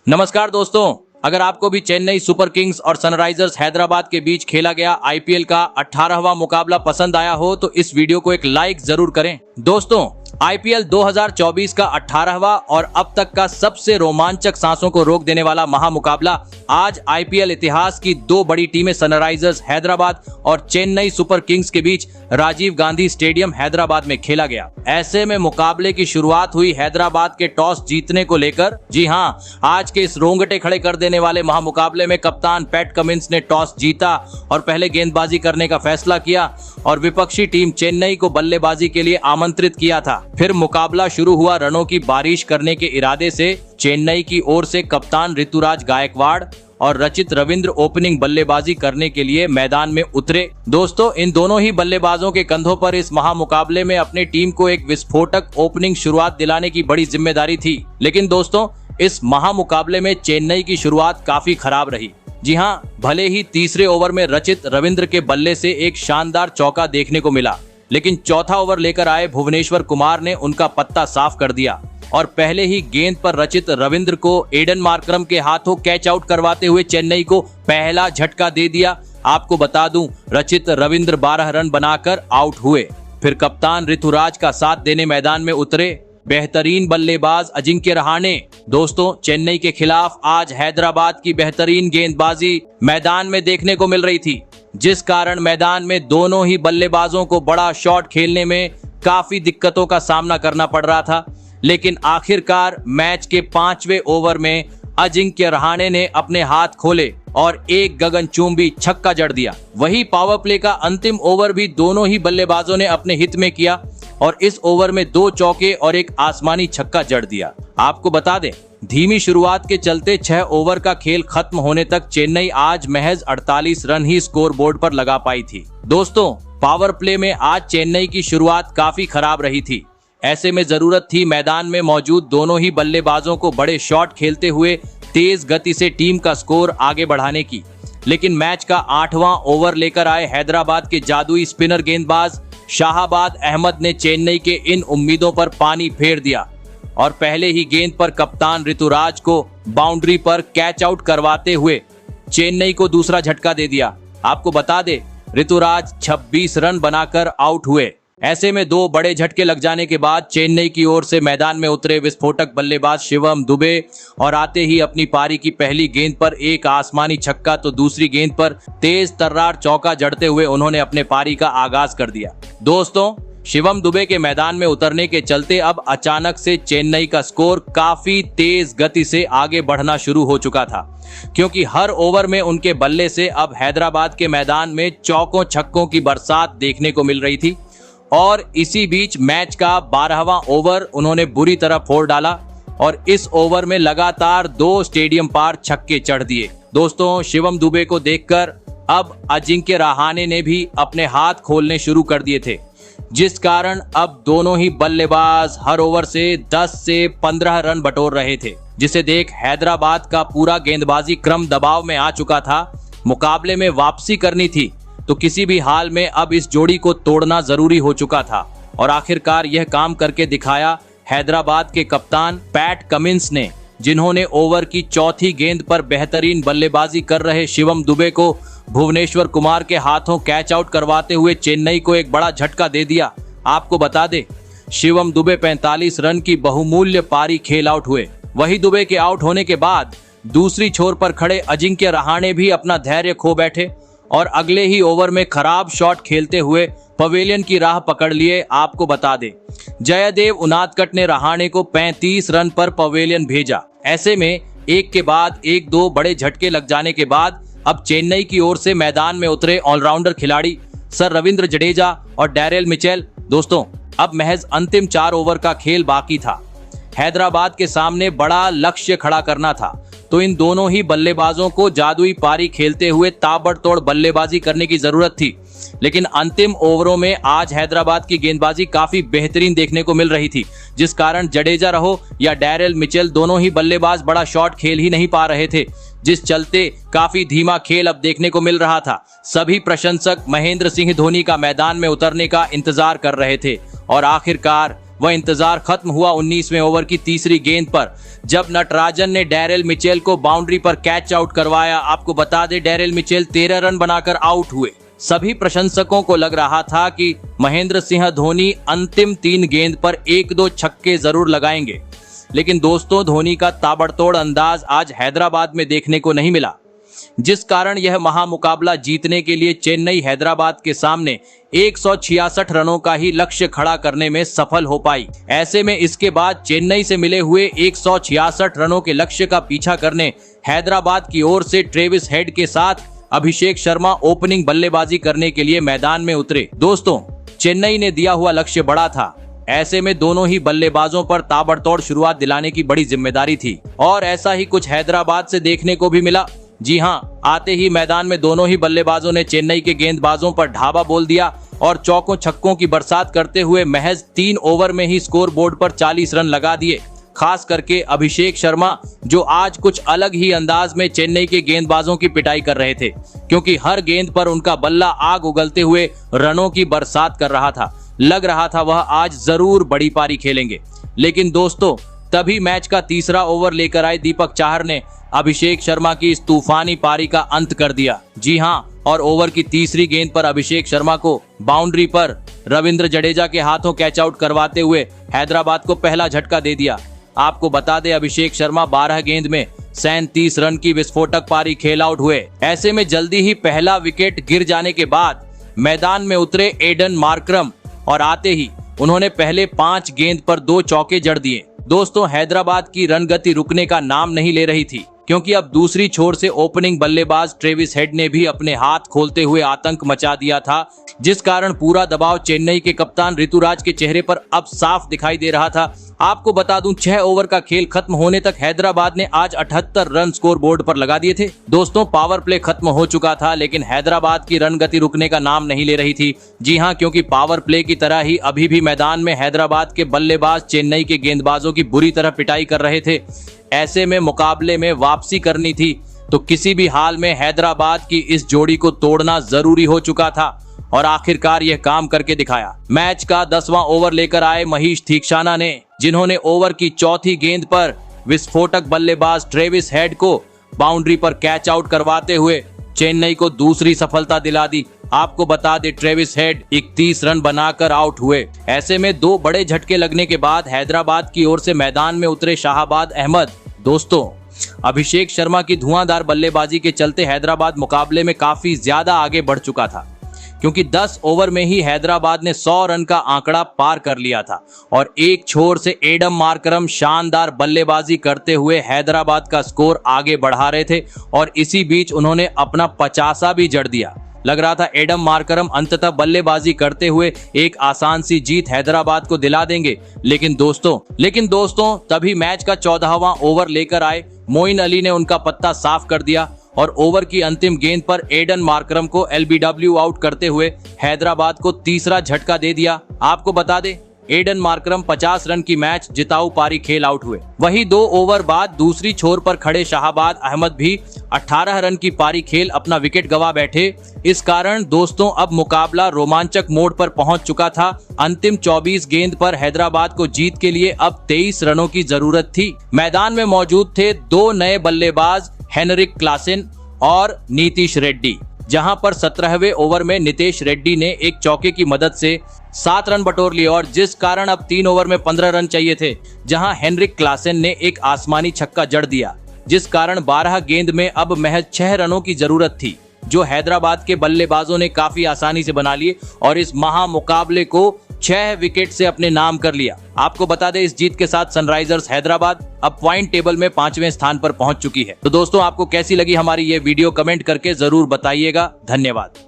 नमस्कार दोस्तों, अगर आपको भी चेन्नई सुपर किंग्स और सनराइजर्स हैदराबाद के बीच खेला गया आईपीएल का 18वां मुकाबला पसंद आया हो तो इस वीडियो को एक लाइक जरूर करें। दोस्तों, आईपीएल 2024 का 18वां और अब तक का सबसे रोमांचक सांसों को रोक देने वाला महामुकाबला आज आईपीएल इतिहास की दो बड़ी टीमें सनराइजर्स हैदराबाद और चेन्नई सुपर किंग्स के बीच राजीव गांधी स्टेडियम हैदराबाद में खेला गया। ऐसे में मुकाबले की शुरुआत हुई हैदराबाद के टॉस जीतने को लेकर। जी हां, आज के इस रोंगटे खड़े कर देने वाले महामुकाबले में कप्तान पैट कमिंस ने टॉस जीता और पहले गेंदबाजी करने का फैसला किया और विपक्षी टीम चेन्नई को बल्लेबाजी के लिए आमंत्रित किया था। फिर मुकाबला शुरू हुआ रनों की बारिश करने के इरादे से। चेन्नई की ओर से कप्तान ऋतुराज गायकवाड़ और रचित रविंद्र ओपनिंग बल्लेबाजी करने के लिए मैदान में उतरे। दोस्तों, इन दोनों ही बल्लेबाजों के कंधों पर इस महामुकाबले में अपने टीम को एक विस्फोटक ओपनिंग शुरुआत दिलाने की बड़ी जिम्मेदारी थी। लेकिन दोस्तों, इस महामुकाबले में चेन्नई की शुरुआत काफी खराब रही। जी हां, भले ही तीसरे ओवर में रचित रविंद्र के बल्ले से एक शानदार चौका देखने को मिला, लेकिन चौथा ओवर लेकर आए भुवनेश्वर कुमार ने उनका पत्ता साफ कर दिया और पहले ही गेंद पर रचित रविंद्र को एडन मार्करम के हाथों कैच आउट करवाते हुए चेन्नई को पहला झटका दे दिया। आपको बता दूं, रचित रविंद्र 12 रन बनाकर आउट हुए। फिर कप्तान ऋतुराज का साथ देने मैदान में उतरे बेहतरीन बल्लेबाज अजिंक्य रहाणे। दोस्तों, चेन्नई के खिलाफ आज हैदराबाद की बेहतरीन गेंदबाजी मैदान में देखने को मिल रही थी, जिस कारण मैदान में दोनों ही बल्लेबाजों को बड़ा शॉट खेलने में काफी दिक्कतों का सामना करना पड़ रहा था। लेकिन आखिरकार मैच के 5वें ओवर में अजिंक्य रहाणे ने अपने हाथ खोले और एक गगनचुंबी छक्का जड़ दिया। वही पावर प्ले का अंतिम ओवर भी दोनों ही बल्लेबाजों ने अपने हित में किया और इस ओवर में 2 चौके और एक आसमानी छक्का जड़ दिया। आपको बता दें, धीमी शुरुआत के चलते 6 ओवर का खेल खत्म होने तक चेन्नई आज महज 48 रन ही स्कोर बोर्ड पर लगा पाई थी। दोस्तों, पावर प्ले में आज चेन्नई की शुरुआत काफी खराब रही थी। ऐसे में जरूरत थी मैदान में मौजूद दोनों ही बल्लेबाजों को बड़े शॉट खेलते हुए तेज गति से टीम का स्कोर आगे बढ़ाने की। लेकिन मैच का 8वां ओवर लेकर आए हैदराबाद के जादुई स्पिनर गेंदबाज शाहाबाद अहमद ने चेन्नई के इन उम्मीदों पर पानी फेर दिया और पहले ही गेंद पर कप्तान ऋतुराज को बाउंड्री पर कैच आउट करवाते हुए चेन्नई को दूसरा झटका दे दिया। आपको बता दे, ऋतुराज 26 रन बनाकर आउट हुए। ऐसे में 2 बड़े झटके लग जाने के बाद चेन्नई की ओर से मैदान में उतरे विस्फोटक बल्लेबाज शिवम दुबे और आते ही अपनी पारी की पहली गेंद पर एक आसमानी छक्का तो दूसरी गेंद पर तेज तर्रार चौका जड़ते हुए उन्होंने अपने पारी का आगाज कर दिया। दोस्तों, शिवम दुबे के मैदान में उतरने के चलते अब अचानक से चेन्नई का स्कोर काफी तेज गति से आगे बढ़ना शुरू हो चुका था, क्योंकि हर ओवर में उनके बल्ले से अब हैदराबाद के मैदान में चौकों छक्कों की बरसात देखने को मिल रही थी। और इसी बीच मैच का 12वां ओवर उन्होंने बुरी तरह फोड़ डाला और इस ओवर में लगातार 2 स्टेडियम पार छक्के चढ़ दिए। दोस्तों, शिवम दुबे को देखकर अब अजिंक्य रहाणे ने भी अपने हाथ खोलने शुरू कर दिए थे, जिस कारण अब दोनों ही बल्लेबाज हर ओवर से 10 से 15 रन बटोर रहे थे, जिसे देख हैदराबाद का पूरा गेंदबाजी क्रम दबाव में आ चुका था। मुकाबले में वापसी करनी थी तो किसी भी हाल में अब इस जोड़ी को तोड़ना जरूरी हो चुका था और आखिरकार यह काम करके दिखाया हैदराबाद के कप्तान पैट कमिंस ने, जिन्होंने ओवर की चौथी गेंद पर बेहतरीन बल्लेबाजी कर रहे शिवम दुबे को भुवनेश्वर कुमार के हाथों कैच आउट करवाते हुए चेन्नई को एक बड़ा झटका दे दिया। आपको बता दे, शिवम दुबे 45 रन की बहुमूल्य पारी खेल आउट हुए। वही दुबे के आउट होने के बाद दूसरी छोर पर खड़े अजिंक्य रहाणे भी अपना धैर्य खो बैठे और अगले ही ओवर में खराब शॉट खेलते हुए पवेलियन की राह पकड़ लिए। आपको बता दे, जयदेव उनादकट ने रहाणे को 35 रन पर पवेलियन भेजा। ऐसे में एक के बाद एक 2 बड़े झटके लग जाने के बाद अब चेन्नई की ओर से मैदान में उतरे ऑलराउंडर खिलाड़ी सर रविंद्र जडेजा और डैरेल मिचेल। दोस्तों, अब महज अंतिम 4 ओवर का खेल बाकी था। हैदराबाद के सामने बड़ा लक्ष्य खड़ा करना था, तो इन दोनों ही बल्लेबाजों को जादुई पारी खेलते हुए ताबड़तोड़ बल्लेबाजी करने की जरूरत थी। लेकिन अंतिम ओवरों में आज हैदराबाद की गेंदबाजी काफी बेहतरीन देखने को मिल रही थी, जिस कारण जडेजा रहो या डैरेल मिचेल दोनों ही बल्लेबाज बड़ा शॉट खेल ही नहीं पा रहे थे, जिस चलते काफी धीमा खेल अब देखने को मिल रहा था। सभी प्रशंसक महेंद्र सिंह धोनी का मैदान में उतरने का इंतजार कर रहे थे और आखिरकार वह इंतजार खत्म हुआ 19वें ओवर की तीसरी गेंद पर, जब नटराजन ने डैरेल मिचेल को बाउंड्री पर कैच आउट करवाया। आपको बता दें डैरेल मिचेल 13 रन बनाकर आउट हुए। सभी प्रशंसकों को लग रहा था कि महेंद्र सिंह धोनी अंतिम 3 गेंद पर 1-2 छक्के जरूर लगाएंगे, लेकिन दोस्तों धोनी का ताबड़तोड़ अंदाज आज हैदराबाद में देखने को नहीं मिला, जिस कारण यह महामुकाबला जीतने के लिए चेन्नई हैदराबाद के सामने 166 रनों का ही लक्ष्य खड़ा करने में सफल हो पाई। ऐसे में इसके बाद चेन्नई से मिले हुए 166 रनों के लक्ष्य का पीछा करने हैदराबाद की ओर से ट्रेविस हेड के साथ अभिषेक शर्मा ओपनिंग बल्लेबाजी करने के लिए मैदान में उतरे। दोस्तों चेन्नई ने दिया हुआ लक्ष्य बड़ा था, ऐसे में दोनों ही बल्लेबाजों पर ताबड़तोड़ शुरुआत दिलाने की बड़ी जिम्मेदारी थी और ऐसा ही कुछ हैदराबाद से देखने को भी मिला। जी हां, आते ही मैदान में दोनों ही बल्लेबाजों ने चेन्नई के गेंदबाजों पर ढाबा बोल दिया और चौकों छक्कों की बरसात करते हुए महज 3 ओवर में ही स्कोर बोर्ड पर 40 रन लगा दिए। खास करके अभिषेक शर्मा जो आज कुछ अलग ही अंदाज में चेन्नई के गेंदबाजों की पिटाई कर रहे थे, क्योंकि हर गेंद पर उनका बल्ला आग उगलते हुए रनों की बरसात कर रहा था। लग रहा था वह आज जरूर बड़ी पारी खेलेंगे। लेकिन दोस्तों तभी मैच का तीसरा ओवर लेकर आए दीपक चाहर ने अभिषेक शर्मा की इस तूफानी पारी का अंत कर दिया। जी हां, और ओवर की तीसरी गेंद पर अभिषेक शर्मा को बाउंड्री पर रविंद्र जडेजा के हाथों कैच आउट करवाते हुए हैदराबाद को पहला झटका दे दिया। आपको बता दें अभिषेक शर्मा 12 गेंद में 37 रन की विस्फोटक पारी खेल आउट हुए। ऐसे में जल्दी ही पहला विकेट गिर जाने के बाद मैदान में उतरे एडन मार्करम और आते ही उन्होंने पहले 5 गेंद पर 2 चौके जड़ दिए। दोस्तों हैदराबाद की रन गति रुकने का नाम नहीं ले रही थी, क्योंकि अब दूसरी छोर से ओपनिंग बल्लेबाज ट्रेविस हेड ने भी अपने हाथ खोलते हुए आतंक मचा दिया था, जिस कारण पूरा दबाव चेन्नई के कप्तान ऋतुराज के चेहरे पर अब साफ दिखाई दे रहा था। आपको बता दूं 6 ओवर का खेल खत्म होने तक हैदराबाद ने आज 78 रन स्कोर बोर्ड पर लगा दिए थे। दोस्तों पावर प्ले खत्म हो चुका था, लेकिन हैदराबाद की रन गति रुकने का नाम नहीं ले रही थी। जी हां, क्योंकि पावर प्ले की तरह ही अभी भी मैदान में हैदराबाद के बल्लेबाज चेन्नई के गेंदबाजों की बुरी तरह पिटाई कर रहे थे। ऐसे में मुकाबले में वापसी करनी थी तो किसी भी हाल में हैदराबाद की इस जोड़ी को तोड़ना जरूरी हो चुका था और आखिरकार यह काम करके दिखाया। मैच का 10वां ओवर लेकर आए महीश थीक्षाना ने, जिन्होंने ओवर की चौथी गेंद पर विस्फोटक बल्लेबाज ट्रेविस हेड को बाउंड्री पर कैच आउट करवाते हुए चेन्नई को दूसरी सफलता दिला दी। आपको बता दें ट्रेविस हेड 31 रन बनाकर आउट हुए। ऐसे में 2 बड़े झटके लगने के बाद हैदराबाद की ओर से मैदान में उतरे शाहबाद अहमद। दोस्तों अभिषेक शर्मा की धुआंधार बल्लेबाजी के चलते हैदराबाद मुकाबले में काफी ज्यादा आगे बढ़ चुका था, क्योंकि 10 ओवर में ही हैदराबाद ने 100 रन का आंकड़ा पार कर लिया था और एक छोर से एडम मार्करम शानदार बल्लेबाजी करते हुए हैदराबाद का स्कोर आगे बढ़ा रहे थे और इसी बीच उन्होंने अपना 50वां भी जड़ दिया। लग रहा था एडम मार्करम अंततः बल्लेबाजी करते हुए एक आसान सी जीत हैदराबाद को दिला देंगे, लेकिन दोस्तों तभी मैच का 14वां ओवर लेकर आए मोइन अली ने उनका पत्ता साफ कर दिया और ओवर की अंतिम गेंद पर एडन मार्करम को एलबीडब्ल्यू आउट करते हुए हैदराबाद को तीसरा झटका दे दिया। आपको बता दें एडन मार्करम 50 रन की मैच जिताऊ पारी खेल आउट हुए। वही 2 ओवर बाद दूसरी छोर पर खड़े शाहबाद अहमद भी 18 रन की पारी खेल अपना विकेट गंवा बैठे। इस कारण दोस्तों अब मुकाबला रोमांचक मोड पर पहुंच चुका था। अंतिम 24 गेंद पर हैदराबाद को जीत के लिए अब 23 रनों की जरूरत थी। मैदान में मौजूद थे 2 नए बल्लेबाज हेनरिक क्लासेन और नीतीश रेड्डी, जहां पर 17वें ओवर में नितेश रेड्डी ने एक चौके की मदद से 7 रन बटोर लिए और जिस कारण अब 3 ओवर में 15 रन चाहिए थे, जहां हेनरिक क्लासेन ने एक आसमानी छक्का जड़ दिया, जिस कारण 12 गेंद में अब महज 6 रनों की जरूरत थी, जो हैदराबाद के बल्लेबाजों ने काफी आसानी से बना लिए और इस महामुकाबले को 6 विकेट से अपने नाम कर लिया। आपको बता दें इस जीत के साथ सनराइजर्स हैदराबाद अब पॉइंट टेबल में 5वें स्थान पर पहुंच चुकी है। तो दोस्तों आपको कैसी लगी हमारी ये वीडियो कमेंट करके जरूर बताइएगा। धन्यवाद।